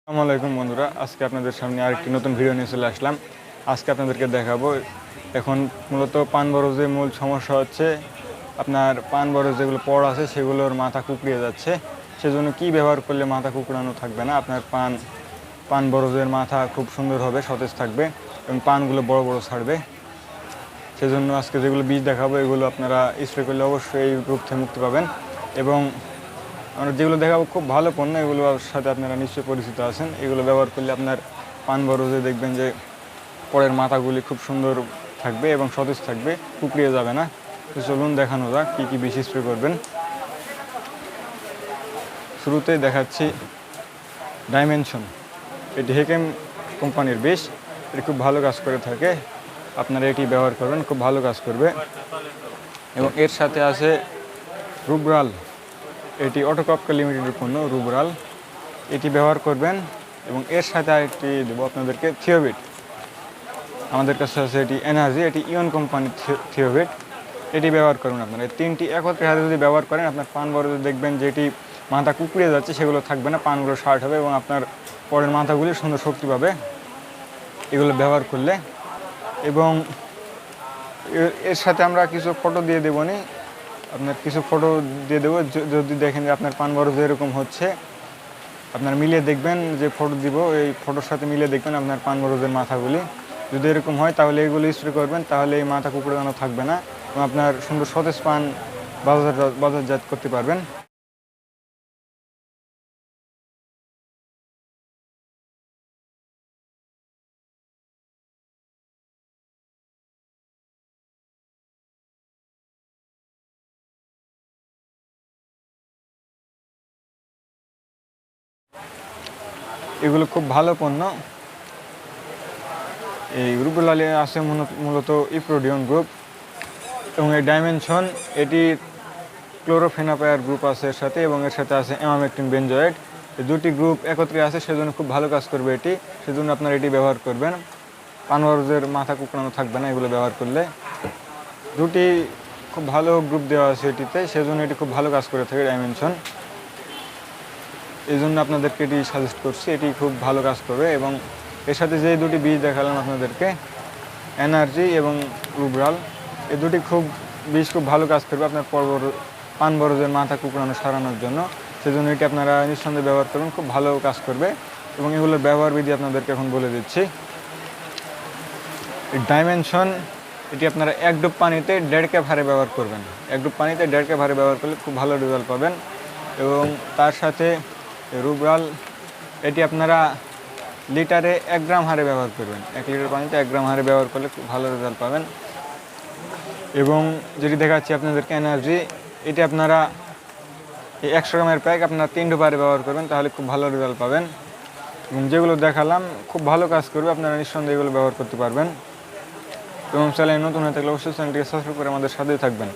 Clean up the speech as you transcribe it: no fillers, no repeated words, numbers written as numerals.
আসসালামু আলাইকুম বন্ধুরা, আজকে আপনাদের সামনে আরেকটি নতুন ভিডিও নিয়ে চলে আসলাম। আজকে আপনাদেরকে দেখাবো এখন মূলত পান বরজের মূল সমস্যা হচ্ছে আপনার পান বরজ যেগুলো পড় আছে সেগুলোর মাথা কুকড়িয়ে যাচ্ছে। সেজন্য কি ব্যবহার করলে মাথা কুকড়ানো থাকবে না, আপনার পান বরজের মাথা খুব সুন্দর হবে, সতেজ থাকবে এবং পানগুলো বড় বড় ছাড়বে। সেজন্য আজকে যেগুলো বীজ দেখাবো এগুলো আপনারা স্প্রে করলে অবশ্যই এই রোগ থেকে মুক্তি পাবেন। এবং আমরা যেগুলো দেখাবো খুব ভালো পণ্য, এগুলোর সাথে আপনারা নিশ্চয়ই পরিচিত আছেন। এগুলো ব্যবহার করলে আপনার পান বরজে দেখবেন যে পরের মাথাগুলি খুব সুন্দর থাকবে এবং সতেজ থাকবে, কুকড়িয়ে যাবে না। তো চলুন দেখানো যাক কী কী বিষ স্প্রে করবেন। শুরুতেই দেখাচ্ছি ডাইমেনশন। এটি হেকেম কোম্পানির বিষ, এটি খুব ভালো কাজ করে থাকে। আপনারা এটি ব্যবহার করবেন, খুব ভালো কাজ করবে। এবং এর সাথে আছে রুব্রাল, এটি অটোকপকা লিমিটেডের পণ্য রুব্রাল, এটি ব্যবহার করবেন। এবং এর সাথে আরেকটি দেবো আপনাদেরকে থিওবিট, আমাদের কাছে আছে এটি এনার্জি, এটি ইয়ন কোম্পানির থিওবিট, এটি ব্যবহার করবেন। আপনারা এই তিনটি একত্রে হাতে যদি ব্যবহার করেন আপনার পান বরজে দেখবেন যেটি মাথা কুকড়িয়ে যাচ্ছে সেগুলো থাকবে না, পানগুলো শার্ট হবে এবং আপনার পরের মাথাগুলি সুন্দর শক্তি পাবে এগুলো ব্যবহার করলে। এবং এর সাথে আমরা কিছু ফটো দিয়ে দেবো নি, আপনার কিছু ফটো দিয়ে দেবো। যদি দেখেন যে আপনার পান বরজ এরকম হচ্ছে, আপনার মিলিয়ে দেখবেন, যে ফটো দিব এই ফটোর সাথে মিলিয়ে দেখবেন আপনার পান বরজের মাথাগুলি যদি এরকম হয় তাহলে এগুলো স্প্রে করবেন, তাহলে এই মাথা কুকড়ানো থাকবে না এবং আপনার সুন্দর সতেজ পান বাজারজাত করতে পারবেন। এগুলো খুব ভালো পণ্য। এই রুবেলালে আছে মূলত ইপ্রোডিয়ন গ্রুপ এবং এই ডাইমেনশন, এটি ক্লোরোফেনাপায়ার গ্রুপ আছে এর সাথে, এবং এর সাথে আছে অ্যামামেকটিন বেনজয়েড। এই দুটি গ্রুপ একত্রে আছে, সেজন্য খুব ভালো কাজ করবে এটি। সেজন্য আপনারা এটি ব্যবহার করবেন, পান বরজের মাথা কুকড়ানো থাকবে না এগুলো ব্যবহার করলে। দুটি খুব ভালো গ্রুপ দেওয়া আছে এটিতে, সেজন্য এটি খুব ভালো কাজ করে থাকে ডাইমেনশন। এই জন্য আপনাদেরকে এটি সাজেস্ট করছি, এটি খুব ভালো কাজ করবে। এবং এর সাথে যে দুটি বীজ দেখালাম আপনাদেরকে, এনার্জি এবং রুব্রাল, এই দুটি বীজ খুব ভালো কাজ করবে আপনার পান বরজের মাথা কুকড়ানো সারানোর জন্য। সেজন্য এটি আপনারা নিঃসন্দেহে ব্যবহার করবেন, খুব ভালো কাজ করবে। এবং এগুলোর ব্যবহার বিধি আপনাদেরকে এখন বলে দিচ্ছি। ডাইমেনশন, এটি আপনারা 1 ডুব পানিতে 1.5 কাপ হারে ব্যবহার করবেন। 1 ডুব পানিতে 1.5 কাপ হারে ব্যবহার করলে খুব ভালো রেজাল্ট পাবেন। এবং তার সাথে রুব্রাল, এটি আপনারা লিটারে 1 গ্রাম হারে ব্যবহার করবেন। 1 লিটার পানিতে 1 গ্রাম হারে ব্যবহার করলে খুব ভালো রেজাল্ট পাবেন। এবং যেটি দেখাচ্ছি আপনাদেরকে এনার্জি, এটি আপনারা এই 100 গ্রামের প্যাক আপনারা 3 ডুব হারে ব্যবহার করবেন, তাহলে খুব ভালো রেজাল্ট পাবেন। এবং যেগুলো দেখালাম খুব ভালো কাজ করবে, আপনারা নিঃসন্দেহে এগুলো ব্যবহার করতে পারবেন। এবং চ্যানেলে নতুন হয়ে থাকলে অবশ্যই চ্যানেলটিকে সাবস্ক্রাইব করে আমাদের সাথেই থাকবেন।